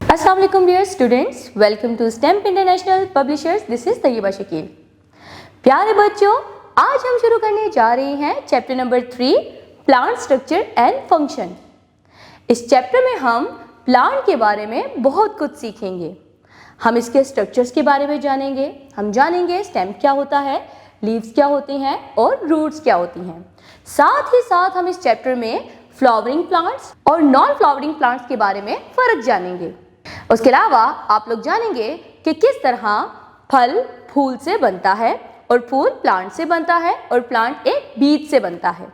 अस्सलाम वालेकुम dear students, welcome to स्टेम्प international publishers. This is Tayyaba Shakeel. प्यारे बच्चों, आज हम शुरू करने जा रहे हैं chapter number 3 plant structure and function. इस चैप्टर में हम प्लांट के बारे में बहुत कुछ सीखेंगे। हम इसके स्ट्रक्चर्स के बारे में जानेंगे। हम जानेंगे स्टेम क्या होता है, लीव्स क्या होती हैं और रूट्स क्या होती हैं। साथ ही साथ हम इस चैप्टर में फ्लावरिंग प्लांट्स और नॉन फ्लावरिंग प्लांट्स के बारे में फर्क जानेंगे। उसके अलावा आप लोग जानेंगे कि किस तरह फल फूल से बनता है और फूल प्लांट से बनता है और प्लांट एक बीज से बनता है।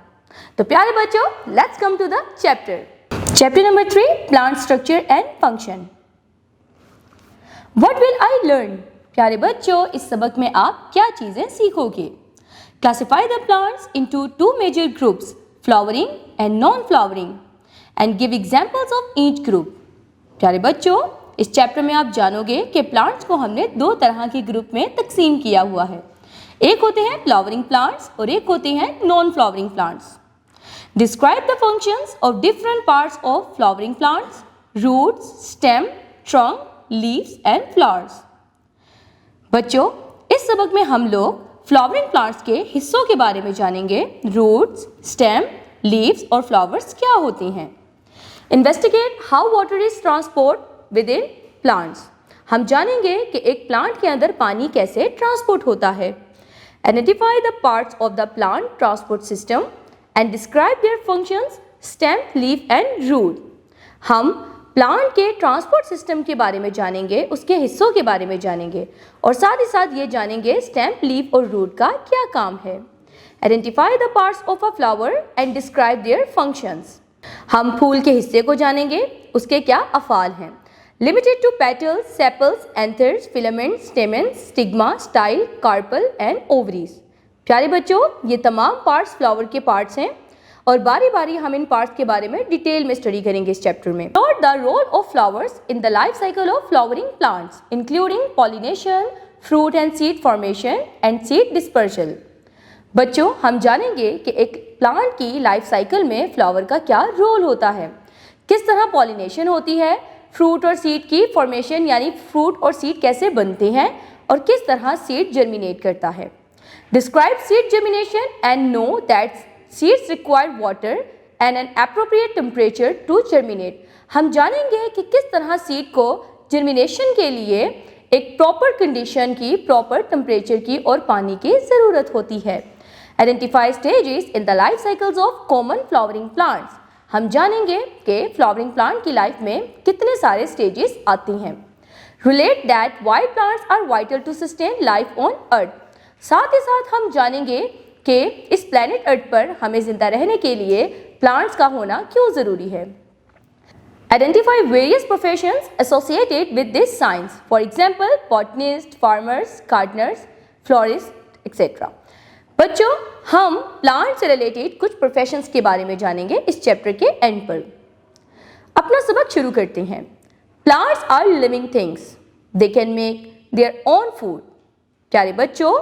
तो प्यारे बच्चों, let's come to the chapter number 3 plant structure and function. What will I learn? प्यारे बच्चों, इस सबक में आप क्या चीजें सीखोगे? Classify the plants into 2 major groups, flowering and non flowering, and give examples of each group. प्यारे बच्चों, इस चैप्टर में आप जानोगे कि प्लांट्स को हमने 2 तरह के ग्रुप में तकसीम किया हुआ है। एक होते हैं फ्लावरिंग प्लांट्स और एक होते हैं non flowering plants. Describe the functions of different parts of flowering plants, roots, stem, trunk, leaves and flowers. बच्चों, इस सबक में हम लोग फ्लावरिंग प्लांट्स के हिस्सों के बारे में जानेंगे। रूट्स, स्टेम, लीव्स और फ्लावर्स क्या होती हैं। Investigate how water is transport with in plants. हम जानेंगे कि एक प्लांट के अंदर पानी कैसे ट्रांसपोर्ट होता है। Identify the parts of the plant transport system and describe their functions, stem, leaf and root. हम प्लांट के ट्रांसपोर्ट सिस्टम के बारे में जानेंगे, उसके हिस्सों के बारे में जानेंगे और साथ ही साथ ये जानेंगे स्टेम, लीफ और रूट का क्या काम है। Identify the parts of a flower and describe their functions. हम फूल के हिस्से को जानेंगे, उसके क्या अफ़ाल हैं। Limited to petals, sepals, anthers, filaments, stamens, stigma, style, carpel and ovaries. प्यारे बच्चों, ये तमाम पार्ट्स फ्लावर के पार्ट्स हैं और बारी बारी हम इन पार्ट्स के बारे में डिटेल में स्टडी करेंगे इस चैप्टर में। Note the role of flowers in the life cycle of flowering plants including pollination, fruit and seed formation and seed dispersal. बच्चों, हम जानेंगे कि एक प्लांट की लाइफ साइकिल में फ्लावर का क्या रोल होता है, किस तरह पॉलिनेशन होती है, फ्रूट और सीड की फॉर्मेशन यानी फ्रूट और सीड कैसे बनते हैं और किस तरह सीड जर्मिनेट करता है। Describe seed germination and know that seeds require water and an appropriate temperature to germinate. हम जानेंगे कि किस तरह सीड को जर्मिनेशन के लिए एक प्रॉपर कंडीशन की, प्रॉपर टेम्परेचर की और पानी की ज़रूरत होती है। Identify stages in the life cycles of common flowering plants. हम जानेंगे कि फ्लावरिंग प्लांट की लाइफ में कितने सारे स्टेजेस आती हैं। Relate that why plants are vital to sustain life on earth. साथ ही साथ हम जानेंगे कि इस प्लैनेट अर्थ पर हमें जिंदा रहने के लिए प्लांट्स का होना क्यों ज़रूरी है। Identify various professions associated with this science, for example botanist, farmers, Gardner's, florist etcetera. बच्चों, हम प्लांट से रिलेटेड कुछ प्रोफेशंस के बारे में जानेंगे इस चैप्टर के एंड पर। अपना सबक शुरू करते हैं। Plants are living things, they can make their own food. प्यारे बच्चों,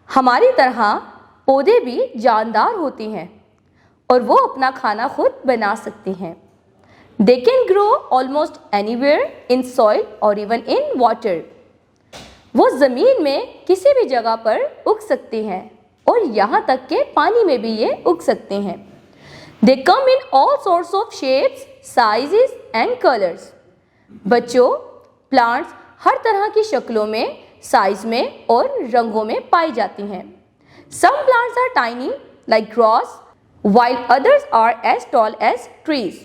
हमारी तरह पौधे भी जानदार होती हैं और वो अपना खाना खुद बना सकती हैं। They can grow almost anywhere in soil और इवन इन वाटर। वो ज़मीन में किसी भी जगह पर उग सकती हैं और यहाँ तक के पानी में भी ये उग सकते हैं। They come in all sorts of shapes, sizes and colours. बच्चों, प्लांट्स हर तरह की शक्लों में, साइज में और रंगों में पाई जाती हैं। Some plants are tiny like grass while others are as tall as trees।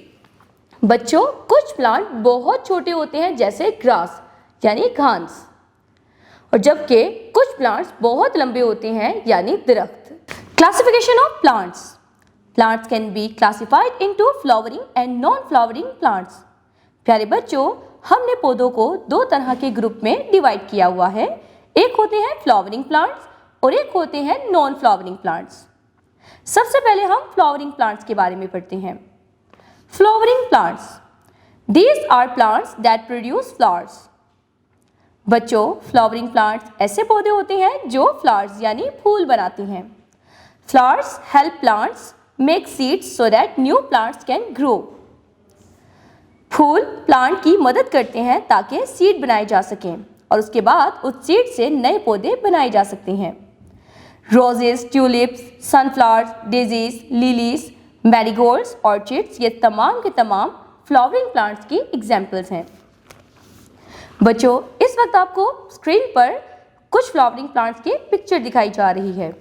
बच्चों, कुछ प्लांट बहुत छोटे होते हैं जैसे ग्रास यानी घास, और जबकि कुछ प्लांट्स बहुत लंबे होते हैं यानी दरख्त। Classification of plants. Plants can be classified into flowering and non flowering plants. प्यारे बच्चों, हमने पौधों को 2 तरह के ग्रुप में डिवाइड किया हुआ है। एक होते हैं फ्लावरिंग प्लांट्स और एक होते हैं नॉन फ्लावरिंग प्लांट्स। सबसे पहले हम फ्लावरिंग प्लांट्स के बारे में पढ़ते हैं। Flowering plants, these are plants that produce flowers. बच्चों, फ्लावरिंग प्लांट्स ऐसे पौधे होते हैं जो फ्लावर्स यानी फूल बनाती हैं। Flowers help plants make seeds so that new plants can grow. फूल प्लांट की मदद करते हैं ताकि सीड बनाए जा सकें और उसके बाद उस सीड से नए पौधे बनाए जा सकते हैं। Roses, tulips, sunflowers, daisies, lilies, marigolds, orchids, ये तमाम के तमाम फ्लावरिंग प्लांट्स की एग्जाम्पल्स हैं। बच्चों, इस वक्त आपको स्क्रीन पर कुछ फ्लावरिंग प्लांट्स की पिक्चर दिखाई जा रही है।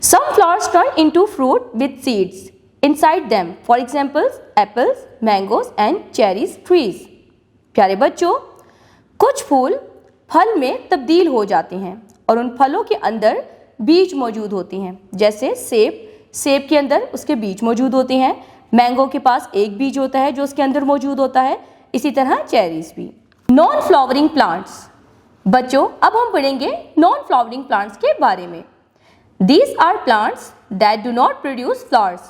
Some flowers turn into fruit with seeds inside them. For example, apples, mangoes and cherries trees. प्यारे बच्चों, कुछ फूल फल में तब्दील हो जाते हैं और उन फलों के अंदर बीज मौजूद होते हैं। जैसे सेब के अंदर उसके बीज मौजूद होते हैं। मैंगो के पास एक बीज होता है जो उसके अंदर मौजूद होता है। इसी तरह चेरीज भी। Non flowering plants. बच्चों, अब हम पढ़ेंगे नॉन फ्लावरिंग प्लांट्स के बारे में। These are plants that do not produce flowers.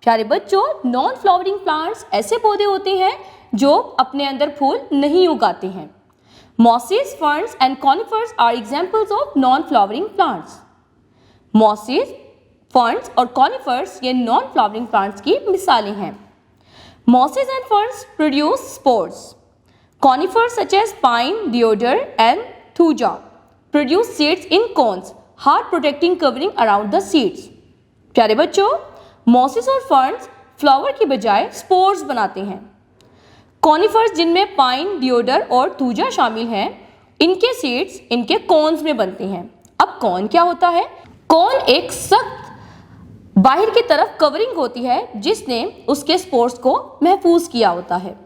प्यारे बच्चों, नॉन फ्लावरिंग प्लांट्स ऐसे पौधे होते हैं जो अपने अंदर फूल नहीं उगाते हैं। Mosses, ferns and conifers are examples of non-flowering plants. Mosses, ferns और conifers ये non-flowering plants की मिसालें हैं। Mosses and ferns produce spores. Conifers such as pine, deodar and thuja produce seeds in cones. Hard protecting covering around the seeds. प्यारे बच्चों, mosses और ferns flower की बजाय स्पोर्स बनाते हैं। कॉनिफर्स, जिनमें पाइन, डियोडर और थूजा शामिल हैं, इनके सीड्स इनके कॉन्स में बनते हैं। अब कॉन क्या होता है? कॉन एक सख्त बाहर की तरफ कवरिंग होती है जिसने उसके स्पोर्स को महफूज किया होता है।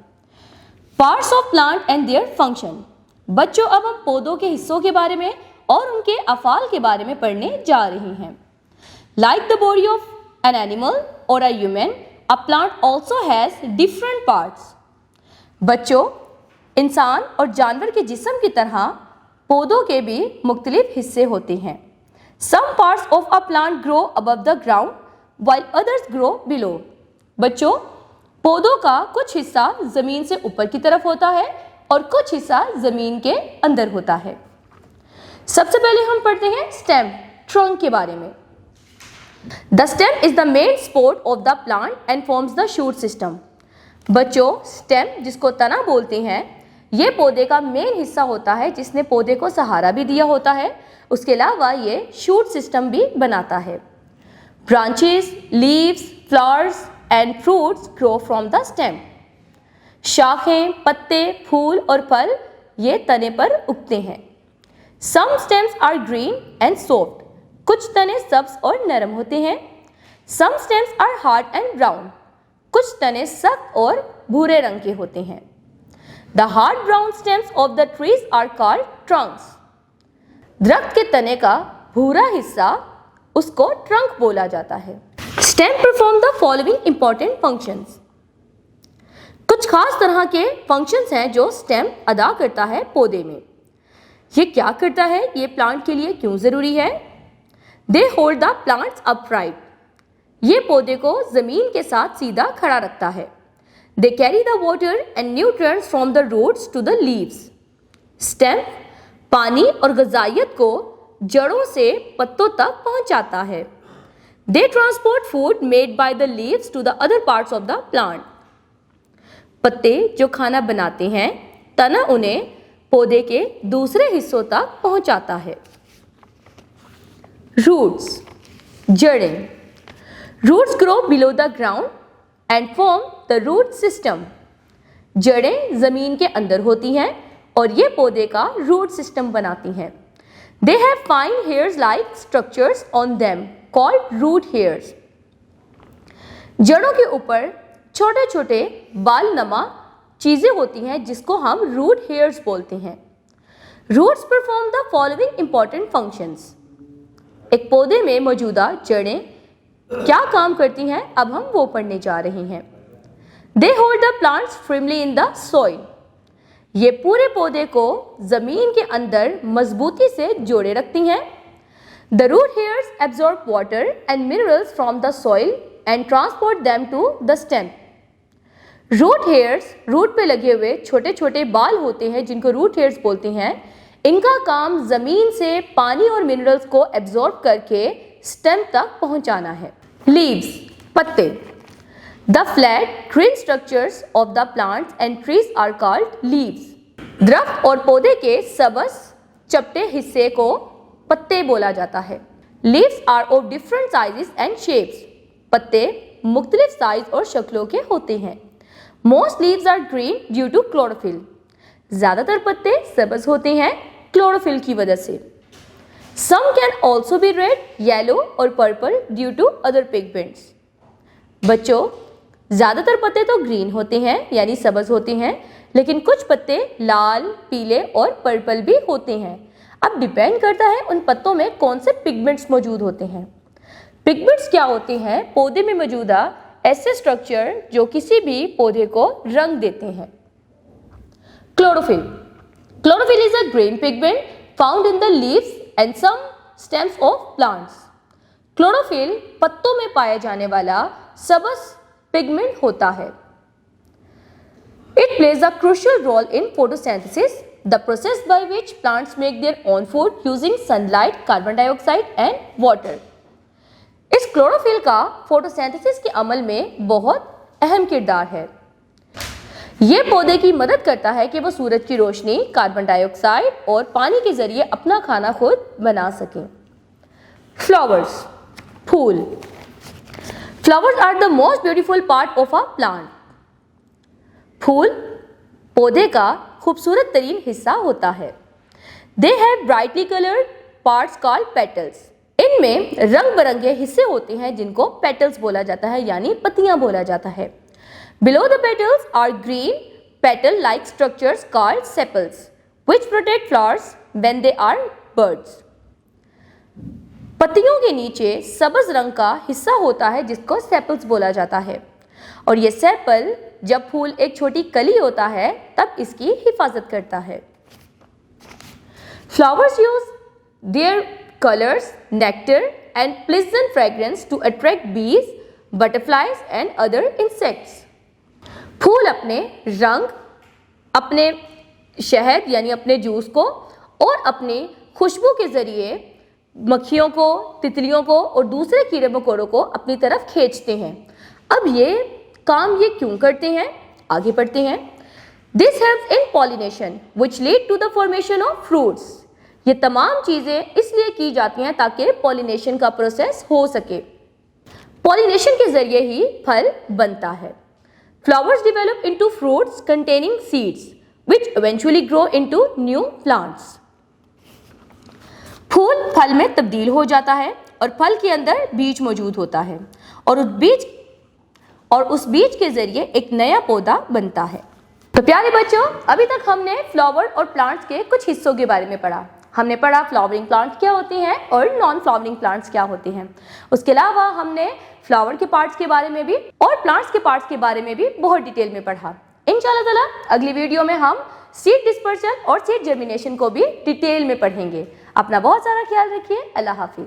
Parts of plant and their function. बच्चों, अब हम पौधों के हिस्सों के बारे में और उनके अफाल के बारे में पढ़ने जा रहे हैं। Like the body of an animal और a human, a plant also has different parts. बच्चों, इंसान और जानवर के जिस्म की तरह पौधों के भी मुख्तलिफ हिस्से होते हैं। Some parts of a plant grow above the ground while others grow below. बच्चों, पौधों का कुछ हिस्सा जमीन से ऊपर की तरफ होता है और कुछ हिस्सा जमीन के अंदर होता है। सबसे पहले हम पढ़ते हैं स्टेम, ट्रंक के बारे में। The stem is the main support of the plant and forms the shoot system. बच्चों, स्टेम, जिसको तना बोलते हैं, ये पौधे का मेन हिस्सा होता है जिसने पौधे को सहारा भी दिया होता है। उसके अलावा ये शूट सिस्टम भी बनाता है। Branches, leaves, flowers and fruits grow from the stem. शाखें, पत्ते, फूल और फल ये तने पर उगते हैं। Some stems are green and soft. कुछ तने सब्ज और नरम होते हैं। Some stems are hard and brown. कुछ तने सख्त और भूरे रंग के होते हैं। The hard brown stems of the trees are called trunks. दरख्त के तने का भूरा हिस्सा उसको ट्रंक बोला जाता है। Stem perform the following important functions. कुछ खास तरह के फंक्शंस हैं जो स्टेम अदा करता है पौधे में। ये क्या करता है? ये प्लांट के लिए क्यों ज़रूरी है? They hold the plants upright. ये पौधे को ज़मीन के साथ सीधा खड़ा रखता है। They carry the water and nutrients from the roots to the leaves. Stem पानी और ग़िज़ाइयत को जड़ों से पत्तों तक पहुंचाता है। They transport food made by the leaves to the other parts of the plant. पत्ते जो खाना बनाते हैं, तना उन्हें पौधे के दूसरे हिस्सों तक पहुंचाता है। रूट्स, जड़ें। Roots grow below the ground and form the root system. जड़ें जमीन के अंदर होती हैं और ये पौधे का रूट सिस्टम बनाती हैं। They have fine hairs like structures on them called root hairs. जड़ों के ऊपर छोटे छोटे बाल नमा चीज़ें होती हैं जिसको हम रूट हेयर्स बोलते हैं। Roots perform the following important functions. एक पौधे में मौजूदा जड़ें क्या काम करती हैं, अब हम वो पढ़ने जा रहे हैं। They hold the plants firmly in the soil. ये पूरे पौधे को जमीन के अंदर मजबूती से जोड़े रखती हैं। The root hairs absorb water and minerals from the soil and transport them to the stem. Root hairs, root पे लगे हुए छोटे छोटे बाल होते हैं जिनको रूट हेयर्स बोलते हैं। इनका काम जमीन से पानी और मिनरल्स को एब्जॉर्ब करके स्टेम तक पहुंचाना है। लीव्स, पत्ते। The flat, green structures of the plants and trees are called leaves. दरख्त और पौधे के सबस चपटे हिस्से को पत्ते बोला जाता है. Leaves are of different sizes and shapes. पत्ते मुख्तलिफ साइज और शक्लों के होते हैं. Most leaves are green due to chlorophyll. ज़्यादातर पत्ते सबज होते हैं क्लोरोफिल की वजह से. Some can also be red, yellow और purple due to other pigments. बच्चों, ज़्यादातर पत्ते तो ग्रीन होते हैं यानी सबज होते हैं, लेकिन कुछ पत्ते लाल, पीले और पर्पल भी होते हैं. अब डिपेंड करता है उन पत्तों में कौन से पिगमेंट्स मौजूद होते हैं. पिगमेंट्स क्या होते हैं? पौधे में मौजूदा ऐसे स्ट्रक्चर जो किसी भी पौधे को रंग देते हैं. Chlorophyll. Chlorophyll is a green pigment found in the leaves and some stems of plants. Chlorophyll पत्तों में पाया जाने वाला सबज पिगमेंट होता है. It plays a crucial role in photosynthesis, the process by which plants make their own food using sunlight, carbon dioxide and water. इस chlorophyll का photosynthesis के अमल में बहुत अहम किरदार है. ये पौधे की मदद करता है कि वो सूरज की रोशनी, कार्बन डाइऑक्साइड और पानी के जरिए अपना खाना खुद बना सकें. फ्लावर्स. फूल. Flowers are the most beautiful part of a plant. फूल पौधे का खूबसूरत तरीन हिस्सा होता है. They have brightly coloured parts called petals. इनमें रंग बिरंगे हिस्से होते हैं जिनको पेटल्स बोला जाता है यानी पत्तियां बोला जाता है. Below the petals are green petal-like structures called sepals, which protect flowers when they are buds. पत्तियों के नीचे सबज रंग का हिस्सा होता है जिसको सेपल्स बोला जाता है, और ये सेपल जब फूल एक छोटी कली होता है तब इसकी हिफाजत करता है. Flowers use their colors, nectar and pleasant fragrance to attract bees, butterflies and other insects. फूल अपने रंग, अपने शहद यानी अपने जूस को और अपनी खुशबू के जरिए मक्खियों को, तितलियों को और दूसरे कीड़े मकोड़ों को अपनी तरफ खींचते हैं. अब ये काम ये क्यों करते हैं? आगे पढ़ते हैं. This helps in pollination which lead to the formation of fruits. ये तमाम चीज़ें इसलिए की जाती हैं ताकि पॉलिनेशन का प्रोसेस हो सके. पॉलिनेशन के जरिए ही फल बनता है. Flowers develop into fruits containing seeds, which eventually grow into new plants. फूल फल में तब्दील हो जाता है और फल के अंदर बीज मौजूद होता है और उस बीज के जरिए एक नया पौधा बनता है. तो प्यारे बच्चों, अभी तक हमने फ्लावर और प्लांट्स के कुछ हिस्सों के बारे में पढ़ा. हमने पढ़ा फ्लावरिंग प्लांट्स क्या होते हैं और नॉन फ्लावरिंग प्लांट्स क्या होते हैं. उसके अलावा हमने फ्लावर के पार्ट्स के बारे में भी और प्लांट्स के पार्ट्स के बारे में भी बहुत डिटेल में पढ़ा. इंशाल्लाह ताला अगली वीडियो में हम सीड डिस्पर्सन और सीड जर्मिनेशन को भी डिटेल में पढ़ेंगे. अपना बहुत सारा ख्याल रखिए. अल्लाह हाफिज.